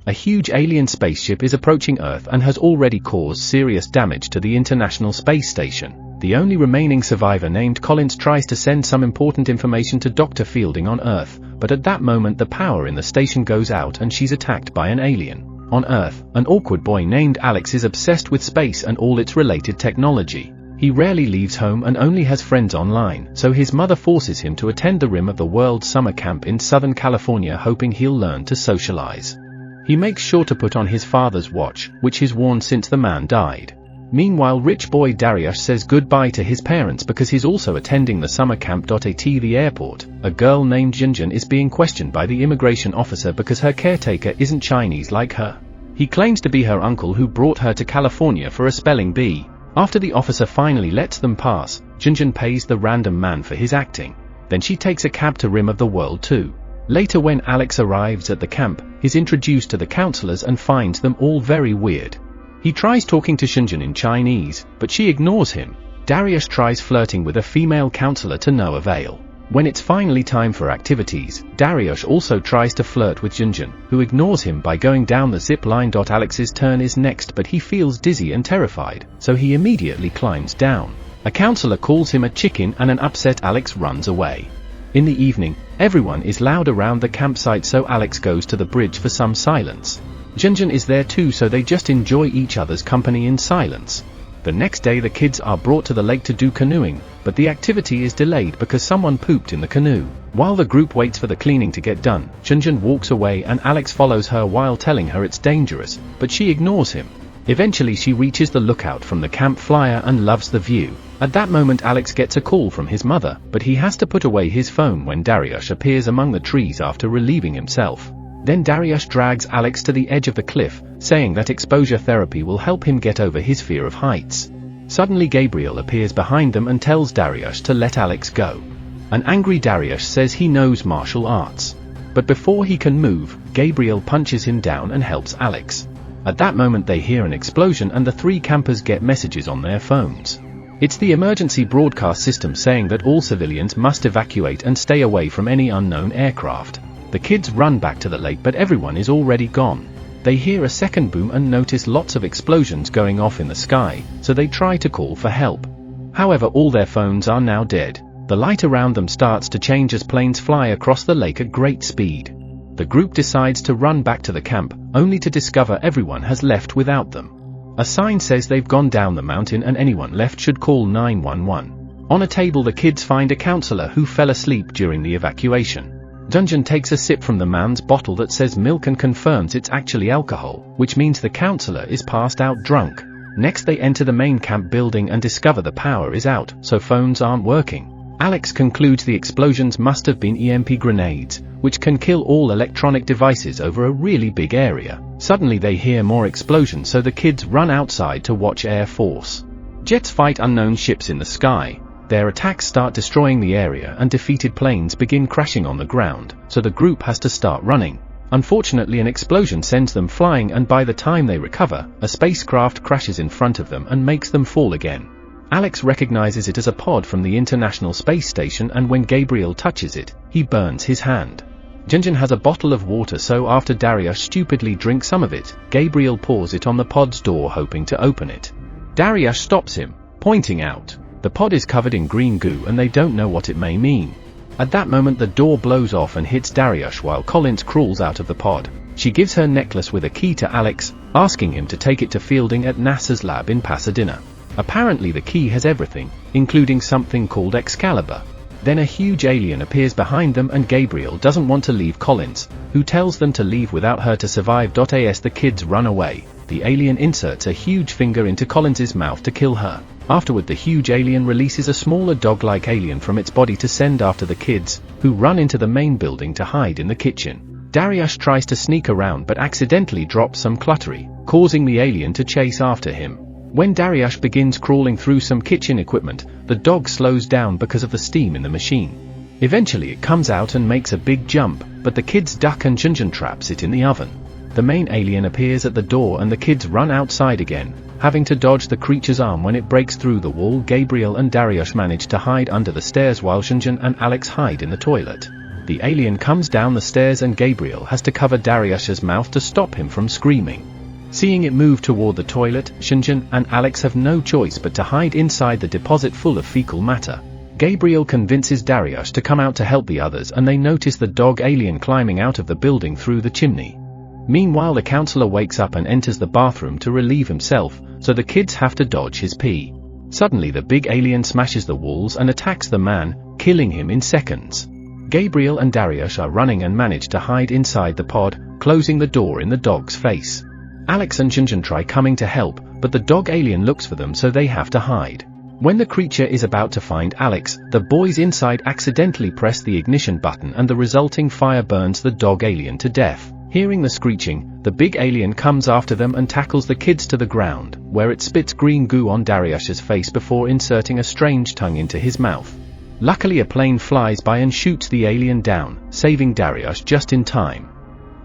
A huge alien spaceship is approaching Earth and has already caused serious damage to the International Space Station. The only remaining survivor, named Collins, tries to send some important information to Dr. Fielding on Earth, but at that moment the power in the station goes out and she's attacked by an alien. On Earth, an awkward boy named Alex is obsessed with space and all its related technology. He rarely leaves home and only has friends online, so his mother forces him to attend the Rim of the World summer camp in Southern California, hoping he'll learn to socialize. He makes sure to put on his father's watch, which he's worn since the man died. Meanwhile, rich boy Dariush says goodbye to his parents because he's also attending the summer camp.At the airport. A girl named ZhenZhen is being questioned by the immigration officer because her caretaker isn't Chinese like her. He claims to be her uncle who brought her to California for a spelling bee. After the officer finally lets them pass, ZhenZhen pays the random man for his acting. Then she takes a cab to Rim of the World too. Later, when Alex arrives at the camp, he's introduced to the counselors and finds them all very weird. He tries talking to ZhenZhen in Chinese, but she ignores him. Dariush tries flirting with a female counselor to no avail. When it's finally time for activities, Dariush also tries to flirt with ZhenZhen, who ignores him by going down the zip line. Alex's turn is next, but he feels dizzy and terrified, so he immediately climbs down. A counselor calls him a chicken and an upset Alex runs away. In the evening, everyone is loud around the campsite, so Alex goes to the bridge for some silence. ZhenZhen is there too, so they just enjoy each other's company in silence. The next day the kids are brought to the lake to do canoeing, but the activity is delayed because someone pooped in the canoe. While the group waits for the cleaning to get done, ZhenZhen walks away and Alex follows her while telling her it's dangerous, but she ignores him. Eventually she reaches the lookout from the camp flyer and loves the view. At that moment Alex gets a call from his mother, but he has to put away his phone when Dariush appears among the trees after relieving himself. Then Dariush drags Alex to the edge of the cliff, saying that exposure therapy will help him get over his fear of heights. Suddenly Gabriel appears behind them and tells Dariush to let Alex go. An angry Dariush says he knows martial arts. But before he can move, Gabriel punches him down and helps Alex. At that moment they hear an explosion and the three campers get messages on their phones. It's the emergency broadcast system saying that all civilians must evacuate and stay away from any unknown aircraft. The kids run back to the lake, but everyone is already gone. They hear a second boom and notice lots of explosions going off in the sky, so they try to call for help. However, all their phones are now dead. The light around them starts to change as planes fly across the lake at great speed. The group decides to run back to the camp, only to discover everyone has left without them. A sign says they've gone down the mountain and anyone left should call 911. On a table the kids find a counselor who fell asleep during the evacuation. ZhenZhen takes a sip from the man's bottle that says milk and confirms it's actually alcohol, which means the counselor is passed out drunk. Next they enter the main camp building and discover the power is out, so phones aren't working. Alex concludes the explosions must have been EMP grenades, which can kill all electronic devices over a really big area. Suddenly they hear more explosions, so the kids run outside to watch Air Force jets fight unknown ships in the sky. Their attacks start destroying the area and defeated planes begin crashing on the ground, so the group has to start running. Unfortunately, an explosion sends them flying, and by the time they recover, a spacecraft crashes in front of them and makes them fall again. Alex recognizes it as a pod from the International Space Station, and when Gabriel touches it, he burns his hand. ZhenZhen has a bottle of water, so after Dariush stupidly drinks some of it, Gabriel pours it on the pod's door hoping to open it. Dariush stops him, pointing out the pod is covered in green goo and they don't know what it may mean. At that moment the door blows off and hits Dariush while Collins crawls out of the pod. She gives her necklace with a key to Alex, asking him to take it to Fielding at NASA's lab in Pasadena. Apparently the key has everything, including something called Excalibur. Then a huge alien appears behind them and Gabriel doesn't want to leave Collins, who tells them to leave without her to survive. As the kids run away, the alien inserts a huge finger into Collins's mouth to kill her. Afterward the huge alien releases a smaller dog-like alien from its body to send after the kids, who run into the main building to hide in the kitchen. Dariush tries to sneak around but accidentally drops some cluttery, causing the alien to chase after him. When Dariush begins crawling through some kitchen equipment, the dog slows down because of the steam in the machine. Eventually it comes out and makes a big jump, but the kids duck and ZhenZhen traps it in the oven. The main alien appears at the door and the kids run outside again, having to dodge the creature's arm when it breaks through the wall. Gabriel and Dariush manage to hide under the stairs while ZhenZhen and Alex hide in the toilet. The alien comes down the stairs and Gabriel has to cover Dariush's mouth to stop him from screaming. Seeing it move toward the toilet, ZhenZhen and Alex have no choice but to hide inside the deposit full of fecal matter. Gabriel convinces Dariush to come out to help the others and they notice the dog alien climbing out of the building through the chimney. Meanwhile, the counselor wakes up and enters the bathroom to relieve himself, so the kids have to dodge his pee. Suddenly the big alien smashes the walls and attacks the man, killing him in seconds. Gabriel and Dariush are running and manage to hide inside the pod, closing the door in the dog's face. Alex and ZhenZhen try coming to help, but the dog alien looks for them so they have to hide. When the creature is about to find Alex, the boys inside accidentally press the ignition button and the resulting fire burns the dog alien to death. Hearing the screeching, the big alien comes after them and tackles the kids to the ground, where it spits green goo on Dariush's face before inserting a strange tongue into his mouth. Luckily a plane flies by and shoots the alien down, saving Dariush just in time.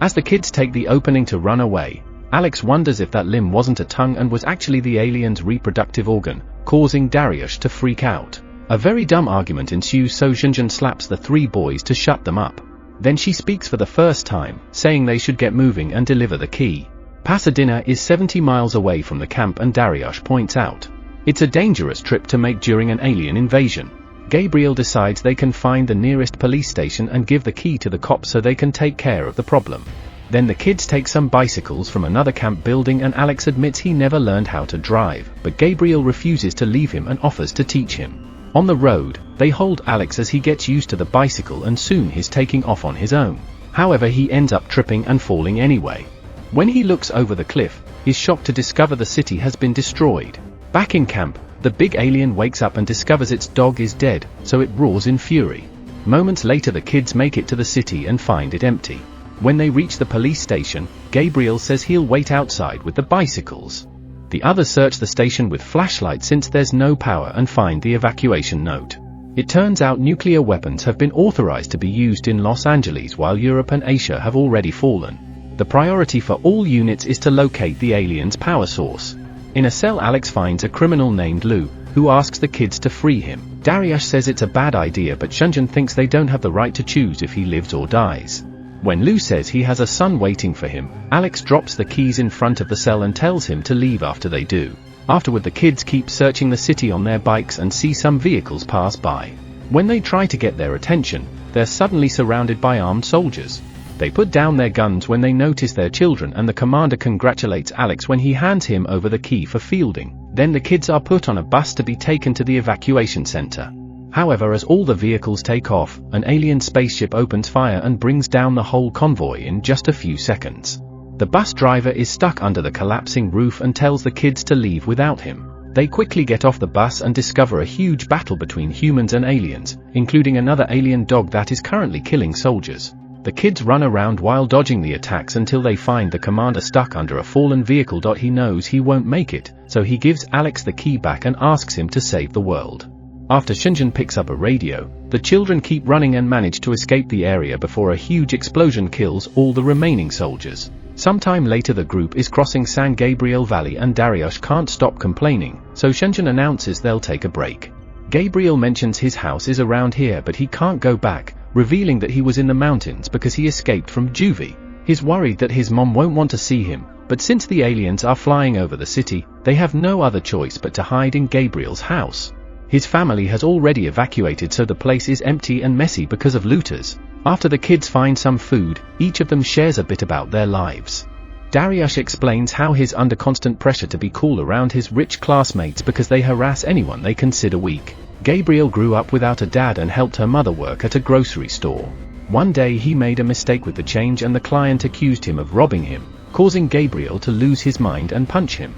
As the kids take the opening to run away, Alex wonders if that limb wasn't a tongue and was actually the alien's reproductive organ, causing Dariush to freak out. A very dumb argument ensues, so ZhenZhen slaps the three boys to shut them up. Then she speaks for the first time, saying they should get moving and deliver the key. Pasadena is 70 miles away from the camp and Dariush points out it's a dangerous trip to make during an alien invasion. Gabriel decides they can find the nearest police station and give the key to the cops so they can take care of the problem. Then the kids take some bicycles from another camp building and Alex admits he never learned how to drive, but Gabriel refuses to leave him and offers to teach him. On the road, they hold Alex as he gets used to the bicycle and soon he's taking off on his own. However, he ends up tripping and falling anyway. When he looks over the cliff, he's shocked to discover the city has been destroyed. Back in camp, the big alien wakes up and discovers its dog is dead, so it roars in fury. Moments later the kids make it to the city and find it empty. When they reach the police station, Gabriel says he'll wait outside with the bicycles. The others search the station with flashlights since there's no power and find the evacuation note. It turns out nuclear weapons have been authorized to be used in Los Angeles while Europe and Asia have already fallen. The priority for all units is to locate the alien's power source. In a cell, Alex finds a criminal named Lou, who asks the kids to free him. Dariush says it's a bad idea, but ZhenZhen thinks they don't have the right to choose if he lives or dies. When Lou says he has a son waiting for him, Alex drops the keys in front of the cell and tells him to leave after they do. Afterward the kids keep searching the city on their bikes and see some vehicles pass by. When they try to get their attention, they're suddenly surrounded by armed soldiers. They put down their guns when they notice their children and the commander congratulates Alex when he hands him over the key for fielding. Then the kids are put on a bus to be taken to the evacuation center. However, as all the vehicles take off, an alien spaceship opens fire and brings down the whole convoy in just a few seconds. The bus driver is stuck under the collapsing roof and tells the kids to leave without him. They quickly get off the bus and discover a huge battle between humans and aliens, including another alien dog that is currently killing soldiers. The kids run around while dodging the attacks until they find the commander stuck under a fallen vehicle. He knows he won't make it, so he gives Alex the key back and asks him to save the world. After ZhenZhen picks up a radio, the children keep running and manage to escape the area before a huge explosion kills all the remaining soldiers. Sometime later the group is crossing San Gabriel Valley and Dariush can't stop complaining, so ZhenZhen announces they'll take a break. Gabriel mentions his house is around here but he can't go back, revealing that he was in the mountains because he escaped from juvie. He's worried that his mom won't want to see him, but since the aliens are flying over the city, they have no other choice but to hide in Gabriel's house. His family has already evacuated, so the place is empty and messy because of looters. After the kids find some food, each of them shares a bit about their lives. Dariush explains how he's under constant pressure to be cool around his rich classmates because they harass anyone they consider weak. Gabriel grew up without a dad and helped her mother work at a grocery store. One day he made a mistake with the change and the client accused him of robbing him, causing Gabriel to lose his mind and punch him.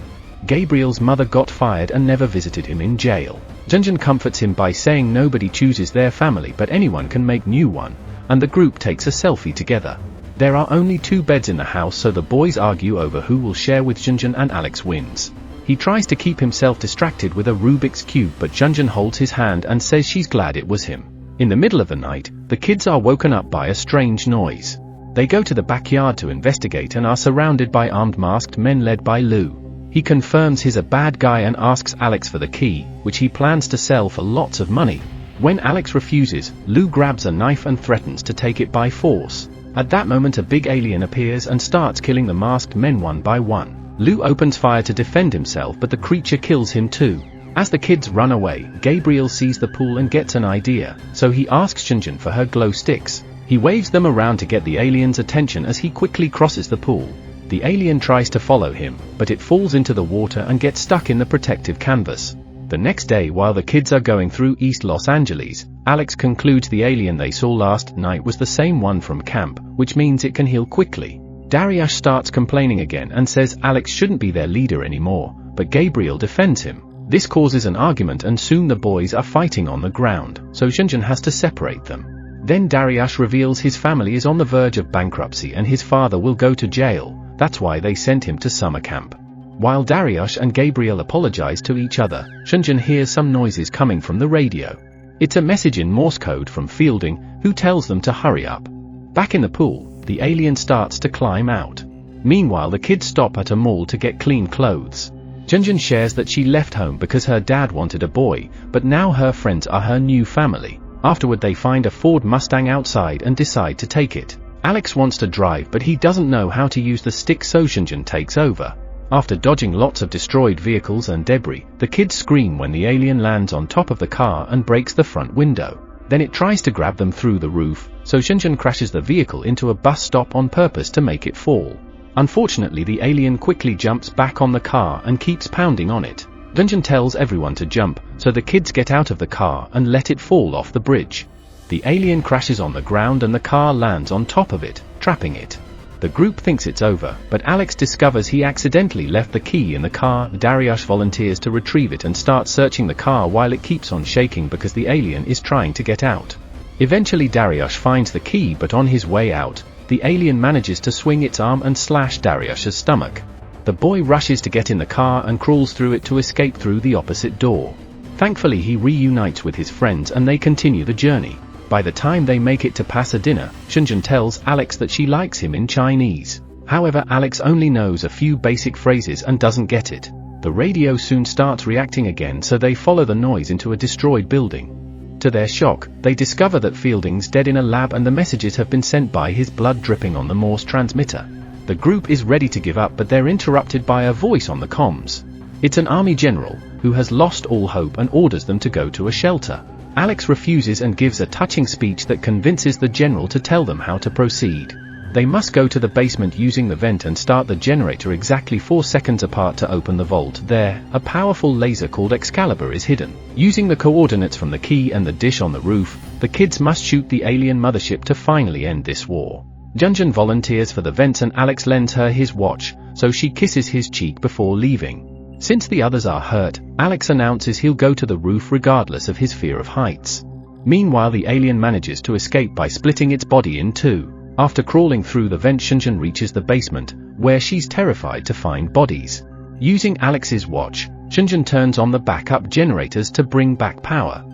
Gabriel's mother got fired and never visited him in jail. ZhenZhen comforts him by saying nobody chooses their family but anyone can make new one, and the group takes a selfie together. There are only 2 beds in the house, so the boys argue over who will share with ZhenZhen and Alex wins. He tries to keep himself distracted with a Rubik's Cube but ZhenZhen holds his hand and says she's glad it was him. In the middle of the night, the kids are woken up by a strange noise. They go to the backyard to investigate and are surrounded by armed masked men led by Lou. He confirms he's a bad guy and asks Alex for the key, which he plans to sell for lots of money. When Alex refuses, Lou grabs a knife and threatens to take it by force. At that moment a big alien appears and starts killing the masked men one by one. Lou opens fire to defend himself, but the creature kills him too. As the kids run away, Gabriel sees the pool and gets an idea, so he asks ZhenZhen for her glow sticks. He waves them around to get the alien's attention as he quickly crosses the pool. The alien tries to follow him, but it falls into the water and gets stuck in the protective canvas. The next day, while the kids are going through East Los Angeles, Alex concludes the alien they saw last night was the same one from camp, which means it can heal quickly. Dariush starts complaining again and says Alex shouldn't be their leader anymore, but Gabriel defends him. This causes an argument and soon the boys are fighting on the ground, so ZhenZhen has to separate them. Then Dariush reveals his family is on the verge of bankruptcy and his father will go to jail. That's why they sent him to summer camp. While Dariush and Gabriel apologize to each other, ZhenZhen hears some noises coming from the radio. It's a message in Morse code from Fielding, who tells them to hurry up. Back in the pool, the alien starts to climb out. Meanwhile, the kids stop at a mall to get clean clothes. ZhenZhen shares that she left home because her dad wanted a boy, but now her friends are her new family. Afterward they find a Ford Mustang outside and decide to take it. Alex wants to drive, but he doesn't know how to use the stick, so ZhenZhen takes over. After dodging lots of destroyed vehicles and debris, the kids scream when the alien lands on top of the car and breaks the front window. Then it tries to grab them through the roof, so ZhenZhen crashes the vehicle into a bus stop on purpose to make it fall. Unfortunately, the alien quickly jumps back on the car and keeps pounding on it. ZhenZhen tells everyone to jump, so the kids get out of the car and let it fall off the bridge. The alien crashes on the ground and the car lands on top of it, trapping it. The group thinks it's over, but Alex discovers he accidentally left the key in the car. Dariush volunteers to retrieve it and starts searching the car while it keeps on shaking because the alien is trying to get out. Eventually Dariush finds the key, but on his way out, the alien manages to swing its arm and slash Dariush's stomach. The boy rushes to get in the car and crawls through it to escape through the opposite door. Thankfully he reunites with his friends and they continue the journey. By the time they make it to Pasadena, ZhenZhen tells Alex that she likes him in Chinese. However, Alex only knows a few basic phrases and doesn't get it. The radio soon starts reacting again, so they follow the noise into a destroyed building. To their shock, they discover that Fielding's dead in a lab and the messages have been sent by his blood dripping on the Morse transmitter. The group is ready to give up, but they're interrupted by a voice on the comms. It's an army general, who has lost all hope and orders them to go to a shelter. Alex refuses and gives a touching speech that convinces the general to tell them how to proceed. They must go to the basement using the vent and start the generator exactly 4 seconds apart to open the vault. There, a powerful laser called Excalibur is hidden. Using the coordinates from the key and the dish on the roof, the kids must shoot the alien mothership to finally end this war. ZhenZhen volunteers for the vents and Alex lends her his watch, so she kisses his cheek before leaving. Since the others are hurt, Alex announces he'll go to the roof regardless of his fear of heights. Meanwhile, the alien manages to escape by splitting its body in two. After crawling through the vent, ZhenZhen reaches the basement, where she's terrified to find bodies. Using Alex's watch, ZhenZhen turns on the backup generators to bring back power.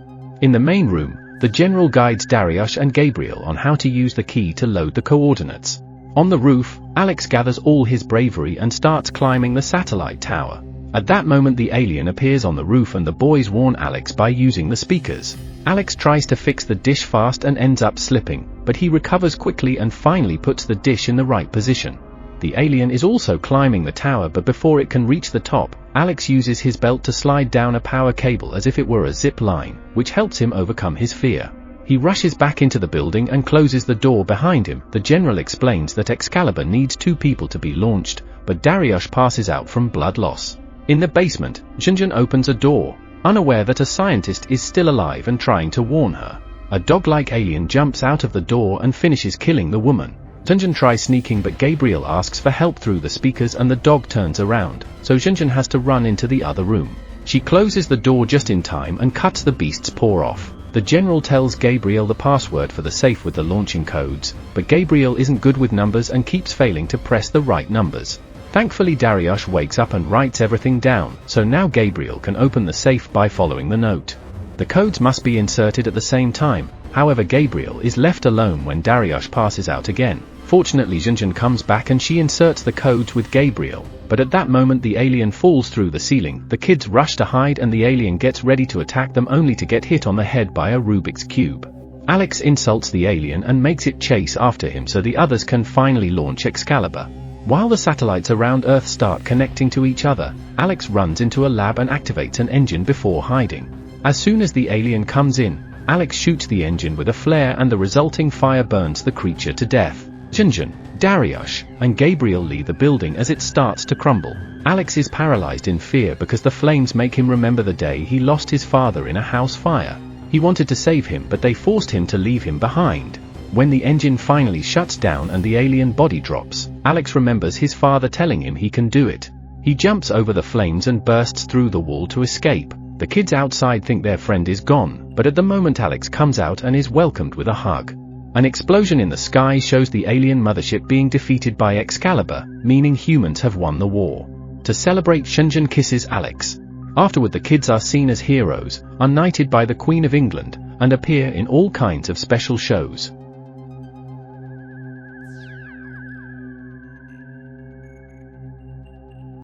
In the main room, the general guides Dariush and Gabriel on how to use the key to load the coordinates. On the roof, Alex gathers all his bravery and starts climbing the satellite tower. At that moment the alien appears on the roof and the boys warn Alex by using the speakers. Alex tries to fix the dish fast and ends up slipping, but he recovers quickly and finally puts the dish in the right position. The alien is also climbing the tower, but before it can reach the top, Alex uses his belt to slide down a power cable as if it were a zip line, which helps him overcome his fear. He rushes back into the building and closes the door behind him. The general explains that Excalibur needs 2 people to be launched, but Dariush passes out from blood loss. In the basement, ZhenZhen opens a door, unaware that a scientist is still alive and trying to warn her. A dog-like alien jumps out of the door and finishes killing the woman. ZhenZhen tries sneaking, but Gabriel asks for help through the speakers and the dog turns around, so ZhenZhen has to run into the other room. She closes the door just in time and cuts the beast's paw off. The general tells Gabriel the password for the safe with the launching codes, but Gabriel isn't good with numbers and keeps failing to press the right numbers. Thankfully Dariush wakes up and writes everything down, so now Gabriel can open the safe by following the note. The codes must be inserted at the same time, however Gabriel is left alone when Dariush passes out again. Fortunately ZhenZhen comes back and she inserts the codes with Gabriel. But at that moment the alien falls through the ceiling, the kids rush to hide and the alien gets ready to attack them only to get hit on the head by a Rubik's Cube. Alex insults the alien and makes it chase after him so the others can finally launch Excalibur. While the satellites around Earth start connecting to each other, Alex runs into a lab and activates an engine before hiding. As soon as the alien comes in, Alex shoots the engine with a flare and the resulting fire burns the creature to death. ZhenZhen, Dariush, and Gabriel leave the building as it starts to crumble. Alex is paralyzed in fear because the flames make him remember the day he lost his father in a house fire. He wanted to save him but they forced him to leave him behind. When the engine finally shuts down and the alien body drops, Alex remembers his father telling him he can do it. He jumps over the flames and bursts through the wall to escape. The kids outside think their friend is gone, but at the moment Alex comes out and is welcomed with a hug. An explosion in the sky shows the alien mothership being defeated by Excalibur, meaning humans have won the war. To celebrate, ZhenZhen kisses Alex. Afterward the kids are seen as heroes, are knighted by the Queen of England, and appear in all kinds of special shows.